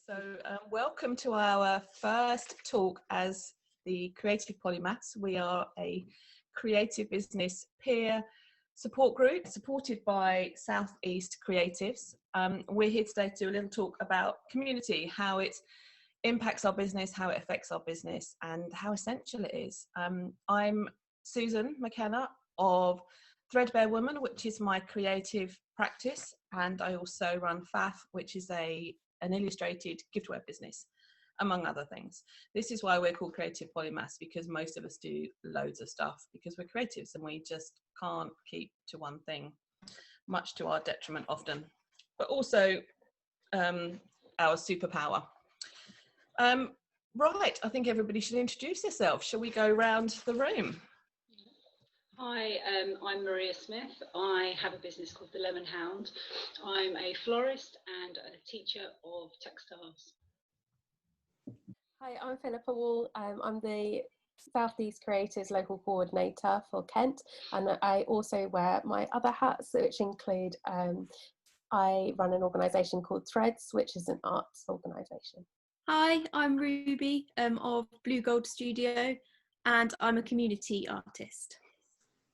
So welcome to our first talk as the Creative Polymaths. We are a creative business peer support group supported by Southeast Creatives. We're here today to do a little talk about community, how it impacts our business, how it affects our business, and how essential it is. I'm Susan McKenna of Threadbare Woman, which is my creative practice, and I also run FAF, which is an illustrated giftware business, among other things. This is why we're called Creative Polymaths, because most of us do loads of stuff because we're creatives and we just can't keep to one thing, much to our detriment often, but also our superpower. Right, I think everybody should introduce themselves. Shall we go around the room? Hi, I'm Maria Smith. I have a business called The Lemon Hound. I'm a florist and a teacher of textiles. Hi, I'm Philippa Wall. I'm the Southeast Creatives Local Coordinator for Kent, and I also wear my other hats, which include I run an organisation called Threads, which is an arts organisation. Hi, I'm Ruby of Blue Gold Studio, and I'm a community artist.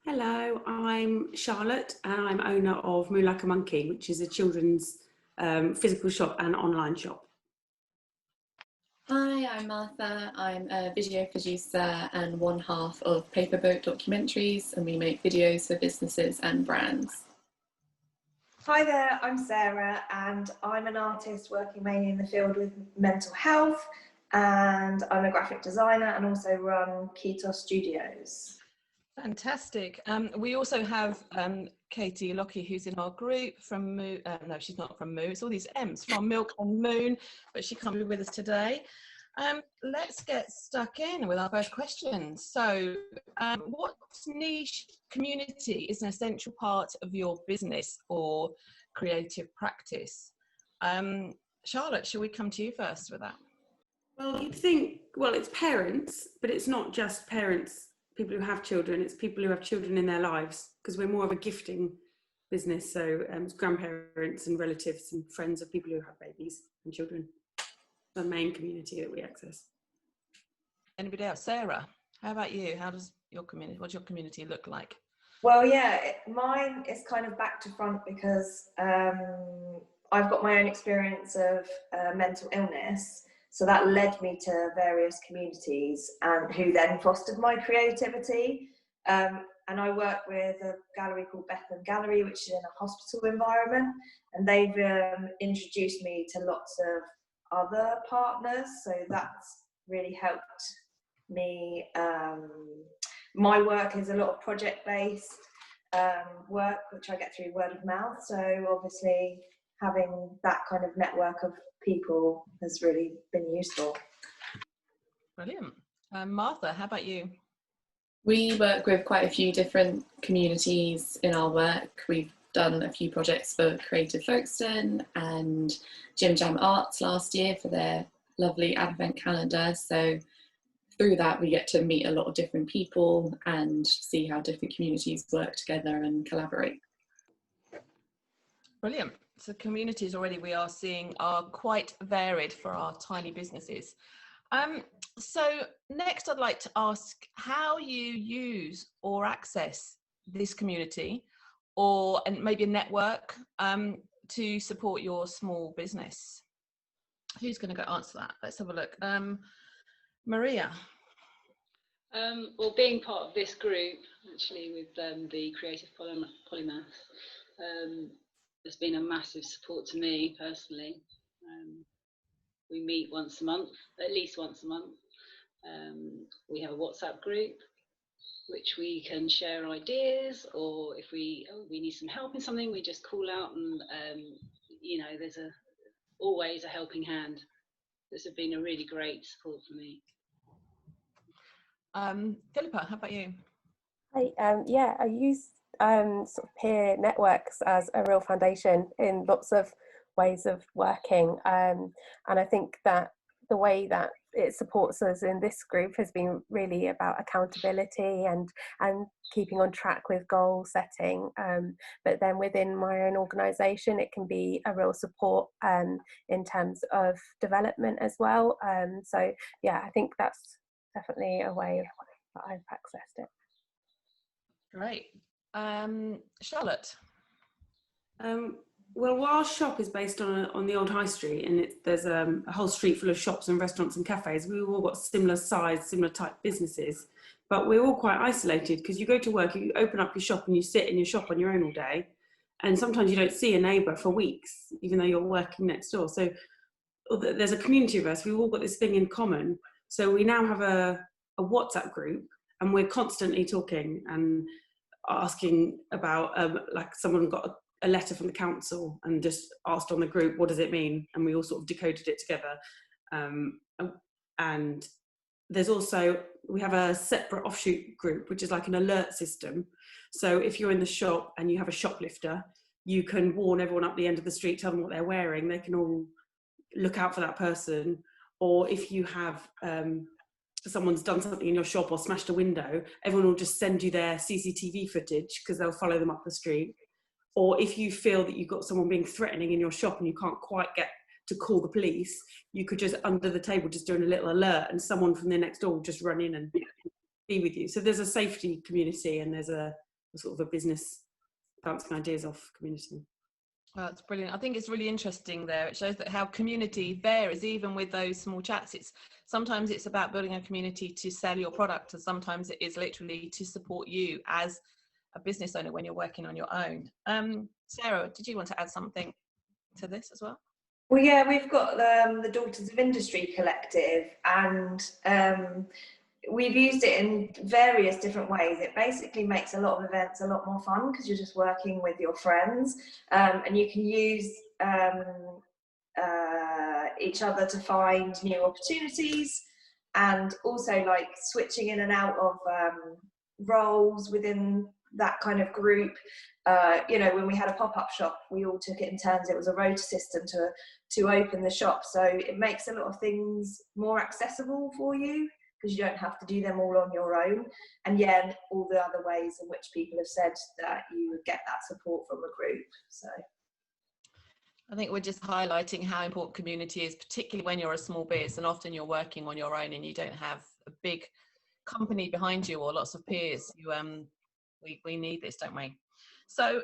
Hello, I'm Charlotte and I'm owner of Moo Like a Monkey, which is a children's physical shop and online shop. Hi, I'm Martha. I'm a video producer and one half of Paperboat Documentaries, and we make videos for businesses and brands. Hi there, I'm Sarah and I'm an artist working mainly in the field with mental health, and I'm a graphic designer and also run Keto Studios. Fantastic. We also have Katie Lockie, who's in our group from Moo. No, she's not from Moo. It's all these M's from Milk and Moon, but she can't be with us today. Let's get stuck in with our first question. So, what niche community is an essential part of your business or creative practice? Charlotte, shall we come to you first with that? Well, you'd think, well, it's parents, but it's not just parents. People who have children, it's people who have children in their lives, because we're more of a gifting business, so it's grandparents and relatives and friends of people who have babies and children, the main community that we access. Anybody else? Sarah, how about you? How does your community, what's your community look like? Well, yeah, mine is kind of back to front because I've got my own experience of mental illness. So that led me to various communities and who then fostered my creativity. And I work with a gallery called Bethlehem Gallery, which is in a hospital environment. And they've introduced me to lots of other partners. So that's really helped me. My work is a lot of project-based work, which I get through word of mouth. So obviously having that kind of network of people has really been useful. Brilliant. Martha, how about you? We work with quite a few different communities in our work. We've done a few projects for Creative Folkestone and Jim Jam Arts last year for their lovely advent calendar. So through that, we get to meet a lot of different people and see how different communities work together and collaborate. Brilliant. So communities already we are seeing are quite varied for our tiny businesses. So next I'd like to ask how you use or access this community and maybe a network to support your small business. Who's going to go answer that? Let's have a look. Maria. Well, being part of this group, actually, with the Creative Polymath, has been a massive support to me personally. We meet once a month, at least once a month. We have a WhatsApp group, which we can share ideas, or if we need some help in something, we just call out, and you know, there's always a helping hand. This has been a really great support for me. Philippa, how about you? Hi, yeah, I use sort of peer networks as a real foundation in lots of ways of working, and I think that the way that it supports us in this group has been really about accountability and keeping on track with goal setting. But then within my own organisation, it can be a real support in terms of development as well. So yeah, I think that's definitely a way that I've accessed it. Great. Charlotte? Well, our shop is based on the old high street, and there's a whole street full of shops and restaurants and cafes. We've all got similar size, similar type businesses, but we're all quite isolated because you go to work, you open up your shop and you sit in your shop on your own all day, and sometimes you don't see a neighbour for weeks, even though you're working next door. So there's a community of us. We've all got this thing in common. So we now have a WhatsApp group, and we're constantly talking and asking about, like someone got a letter from the council and just asked on the group, what does it mean? And we all sort of decoded it together. And there's also, we have a separate offshoot group, which is like an alert system. So if you're in the shop and you have a shoplifter, you can warn everyone up the end of the street, tell them what they're wearing. They can all look out for that person. Or if you have someone's done something in your shop or smashed a window, everyone will just send you their CCTV footage because they'll follow them up the street. Or if you feel that you've got someone being threatening in your shop and you can't quite get to call the police, you could just under the table just doing a little alert, and someone from the next door will just run in and be with you. So there's a safety community, and there's a sort of a business bouncing ideas off community. Oh, that's brilliant. I think it's really interesting there. It shows that how community varies, even with those small chats. Sometimes it's about building a community to sell your product, and sometimes it is literally to support you as a business owner when you're working on your own. Sarah, did you want to add something to this as well? Well, yeah, we've got the Daughters of Industry Collective, and we've used it in various different ways. It basically makes a lot of events a lot more fun because you're just working with your friends, and you can use each other to find new opportunities, and also like switching in and out of roles within that kind of group. You know, when we had a pop-up shop, we all took it in turns. It was a rota system to open the shop, so it makes a lot of things more accessible for you because you don't have to do them all on your own. And yeah, all the other ways in which people have said that you would get that support from a group. So I think we're just highlighting how important community is, particularly when you're a small biz and often you're working on your own and you don't have a big company behind you or lots of peers. We need this, don't we? So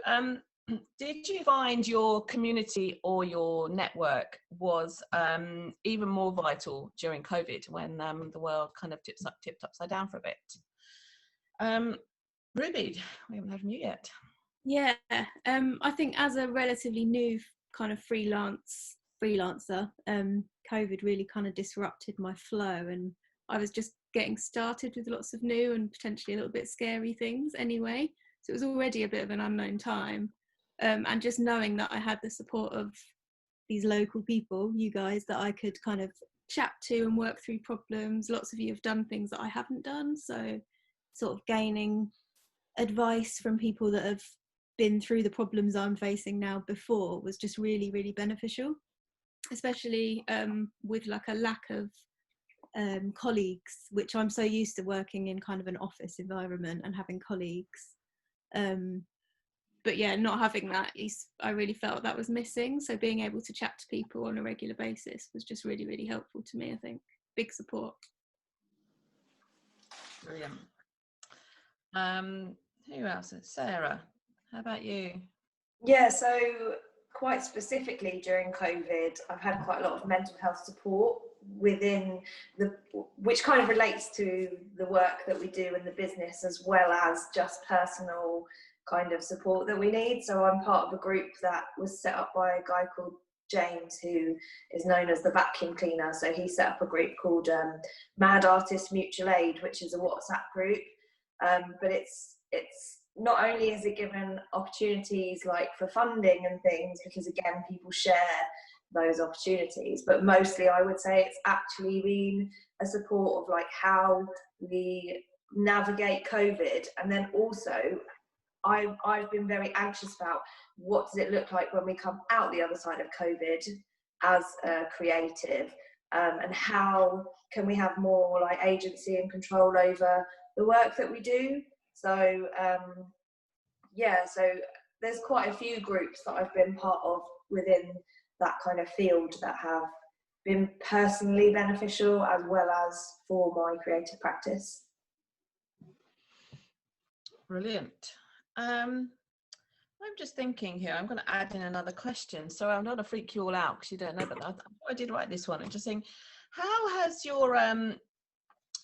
did you find your community or your network was even more vital during COVID when the world kind of tipped upside down for a bit? Ruby, we haven't heard from you yet. Yeah, I think as a relatively new kind of freelancer, COVID really kind of disrupted my flow, and I was just getting started with lots of new and potentially a little bit scary things anyway. So it was already a bit of an unknown time. And just knowing that I had the support of these local people, you guys, that I could kind of chat to and work through problems. Lots of you have done things that I haven't done. So sort of gaining advice from people that have been through the problems I'm facing now before was just really, really beneficial, especially with like a lack of colleagues, which I'm so used to working in kind of an office environment and having colleagues. But yeah, not having that, I really felt that was missing. So being able to chat to people on a regular basis was just really, really helpful to me, I think. Big support. Brilliant. Who else? Sarah, how about you? yeah, so quite specifically during COVID, I've had quite a lot of mental health support within which kind of relates to the work that we do in the business, as well as just personal kind of support that we need. So I'm part of a group that was set up by a guy called James, who is known as the vacuum cleaner. So he set up a group called Mad Artist Mutual Aid, which is a WhatsApp group. But it's not only has it given opportunities like for funding and things, because again, people share those opportunities, but mostly I would say it's actually been a support of like how we navigate COVID. And then also I've been very anxious about what does it look like when we come out the other side of COVID as a creative. and how can we have more like agency and control over the work that we do. So so there's quite a few groups that I've been part of within that kind of field that have been personally beneficial as well as for my creative practice. Brilliant. I'm just thinking here, I'm going to add in another question. So I'm not going to freak you all out because you don't know, but I did write this one. I'm just saying, how has your,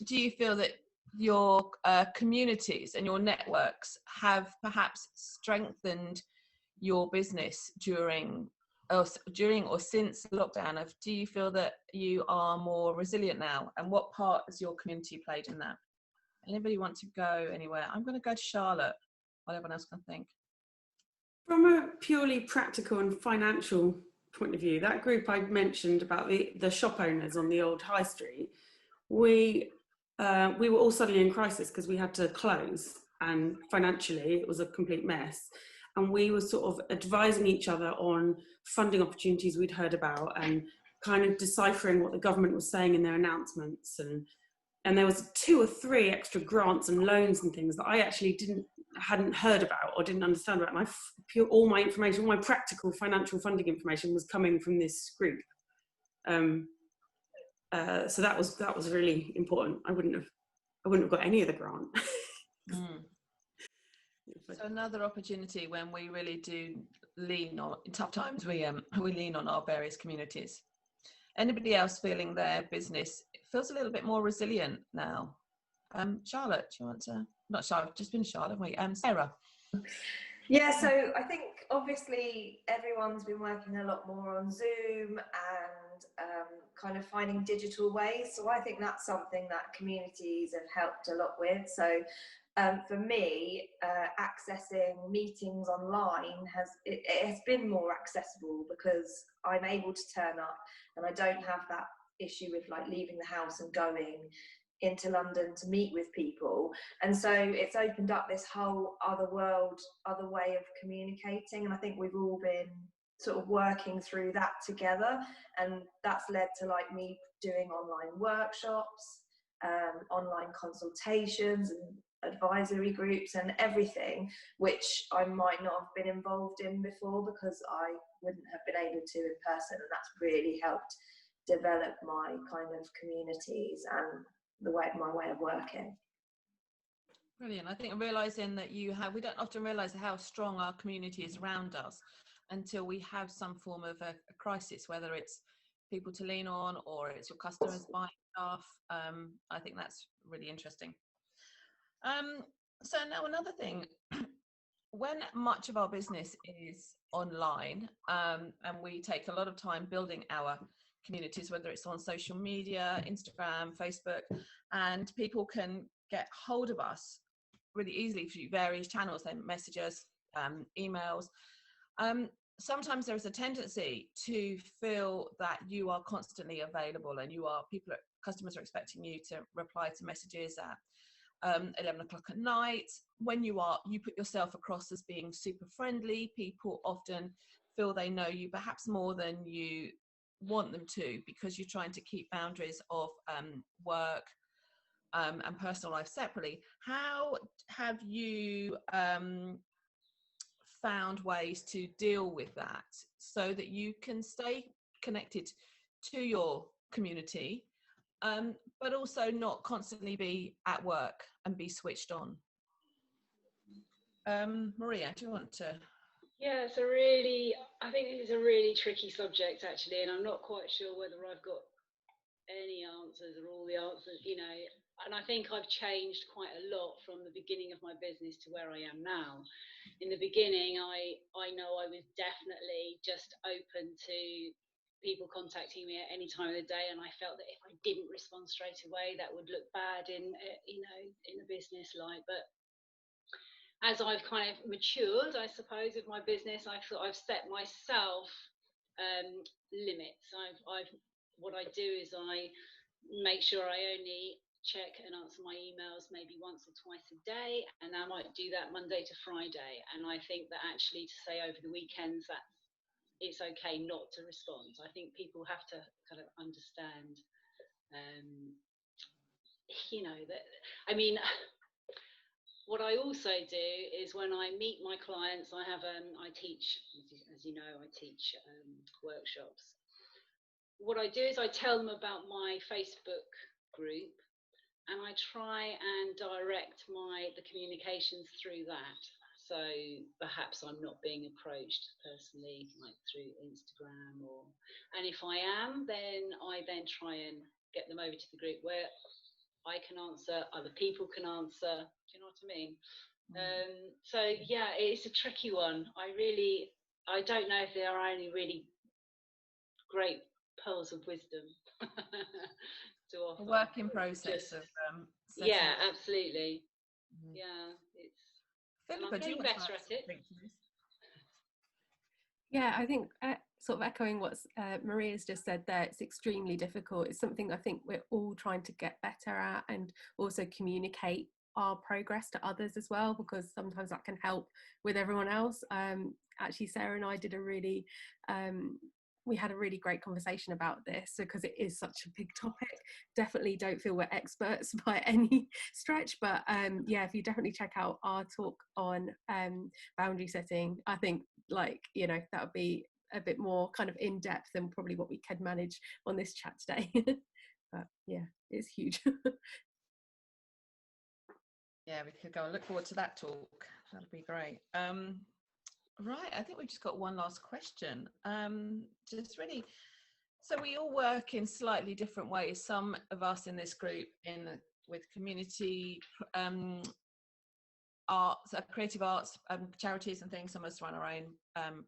do you feel that your communities and your networks have perhaps strengthened your business during or since lockdown? Do you feel that you are more resilient now? And what part has your community played in that? Anybody want to go anywhere? I'm going to go to Charlotte, while everyone else can think. From a purely practical and financial point of view, that group I mentioned about the shop owners on the old high street, we were all suddenly in crisis because we had to close, and financially it was a complete mess. And we were sort of advising each other on funding opportunities we'd heard about and kind of deciphering what the government was saying in their announcements. And there was 2 or 3 extra grants and loans and things that I actually hadn't heard about or didn't understand about. And all my information, all my practical financial funding information was coming from this group. So that was really important. I wouldn't have got any of the grant. So another opportunity when we really do lean on, in tough times, we lean on our various communities. Anybody else feeling their business feels a little bit more resilient now? Charlotte, do you want to? Not Charlotte, just been Charlotte, wait, Sarah. Yeah, so I think obviously everyone's been working a lot more on Zoom and kind of finding digital ways. So I think that's something that communities have helped a lot with. So for me, accessing meetings online has been more accessible because I'm able to turn up and I don't have that issue with like leaving the house and going into London to meet with people. And so it's opened up this whole other world, other way of communicating. And I think we've all been sort of working through that together. And that's led to like me doing online workshops, online consultations and advisory groups and everything, which I might not have been involved in before because I wouldn't have been able to in person. And that's really helped develop my kind of communities and my way of working. Brilliant. I think realizing that we don't often realize how strong our community is around us until we have some form of a crisis, whether it's people to lean on or it's your customers buying stuff. I think that's really interesting. So now another thing, when much of our business is online, and we take a lot of time building our communities, whether it's on social media, Instagram, Facebook, and people can get hold of us really easily through various channels. They message us, emails. Sometimes there's a tendency to feel that you are constantly available and customers are expecting you to reply to messages at 11 o'clock at night. When you put yourself across as being super friendly, people often feel they know you perhaps more than you want them to, because you're trying to keep boundaries of work and personal life separately. How have you found ways to deal with that so that you can stay connected to your community, but also not constantly be at work and be switched on? Maria, do you want to? Yeah, I think this is a really tricky subject actually, and I'm not quite sure whether I've got any answers or all the answers, and I think I've changed quite a lot from the beginning of my business to where I am now. In the beginning, I know I was definitely just open to people contacting me at any time of the day, and I felt that if I didn't respond straight away, that would look bad in a business light. But as I've kind of matured, I suppose, with my business, I've set myself limits. What I do is I make sure I only check and answer my emails maybe once or twice a day, and I might do that Monday to Friday. And I think that actually, to say over the weekends, that's it's okay not to respond. I think people have to kind of understand, that, I mean, what I also do is when I meet my clients, I teach, as you know, I teach workshops. What I do is I tell them about my Facebook group, and I try and direct the communications through that. So perhaps I'm not being approached personally, like through Instagram, and if I am, then I try and get them over to the group where I can answer, other people can answer. Do you know what I mean? So yeah, it's a tricky one. I don't know if there are any really great pearls of wisdom to offer. A work in process of yeah, absolutely. Yeah, it's. Philippa, I'm getting better at it. Yeah, I think sort of echoing what Maria's just said there, it's extremely difficult. It's something I think we're all trying to get better at, and also communicate our progress to others as well, because sometimes that can help with everyone else. Actually, Sarah and I did we had a really great conversation about this, because it is such a big topic. Definitely don't feel we're experts by any stretch, but yeah, if you definitely check out our talk on boundary setting, I think that would be a bit more kind of in depth than probably what we could manage on this chat today. But yeah, it's huge. Yeah, we could go and look forward to that talk. That'll be great. Right, I think we've just got one last question. So we all work in slightly different ways. Some of us in this group with community arts, creative arts, charities and things. Some of us run our own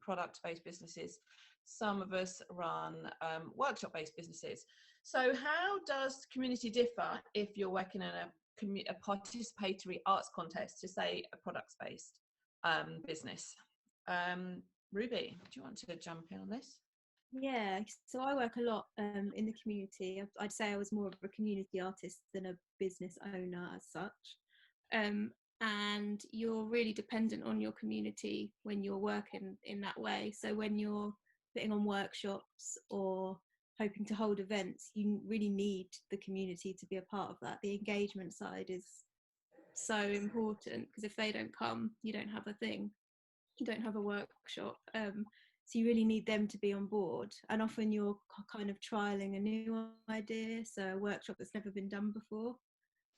product-based businesses. Some of us run workshop-based businesses. So how does community differ if you're working in a participatory arts contest to, say, a products-based business? Ruby, do you want to jump in on this? Yeah, so I work a lot in the community. I'd say I was more of a community artist than a business owner as such. And you're really dependent on your community when you're working in that way. So when you're putting on workshops or hoping to hold events, you really need the community to be a part of that. The engagement side is so important, because if they don't come, you don't have a thing. You don't have a workshop. So you really need them to be on board. And often you're kind of trialing a new idea, so a workshop that's never been done before.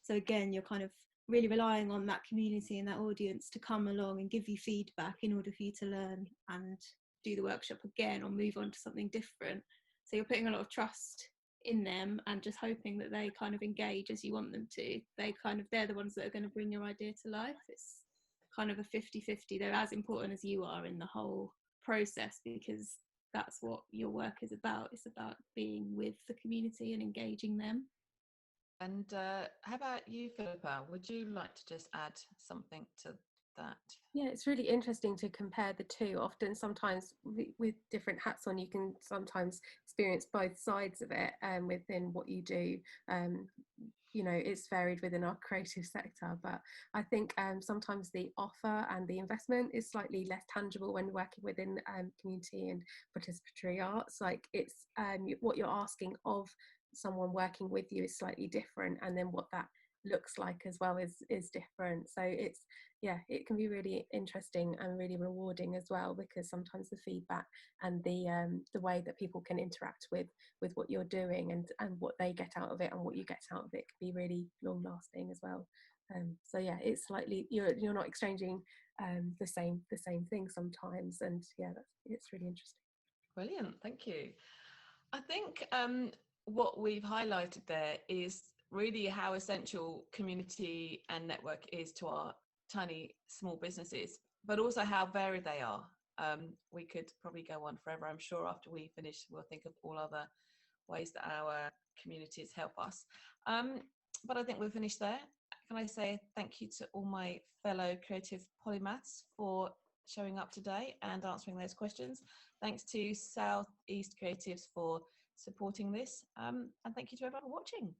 So again, you're kind of really relying on that community and that audience to come along and give you feedback in order for you to learn and do the workshop again or move on to something different. So you're putting a lot of trust in them and just hoping that they kind of engage as you want them to. They're the ones that are going to bring your idea to life. It's kind of a 50-50. They're as important as you are in the whole process, because that's what your work is about. It's about being with the community and engaging them. And how about you, Philippa? Would you like to just add something to that? Yeah, it's really interesting to compare the two. Often, sometimes with different hats on, you can sometimes experience both sides of it within what you do. It's varied within our creative sector, but I think sometimes the offer and the investment is slightly less tangible when working within community and participatory arts. Like it's what you're asking of someone working with you is slightly different, and then what that looks like as well is different. So it can be really interesting and really rewarding as well, because sometimes the feedback and the way that people can interact with what you're doing and what they get out of it and what you get out of it can be really long lasting as well. So yeah, it's slightly you're not exchanging the same thing sometimes, and yeah, it's really interesting. Brilliant, thank you. I think what we've highlighted there is really how essential community and network is to our tiny small businesses, but also how varied they are. We could probably go on forever. I'm sure after we finish we'll think of all other ways that our communities help us, but I think we'll finish there. Can I say thank you to all my fellow creative polymaths for showing up today and answering those questions. Thanks to South East Creatives for supporting this, and thank you to everyone watching.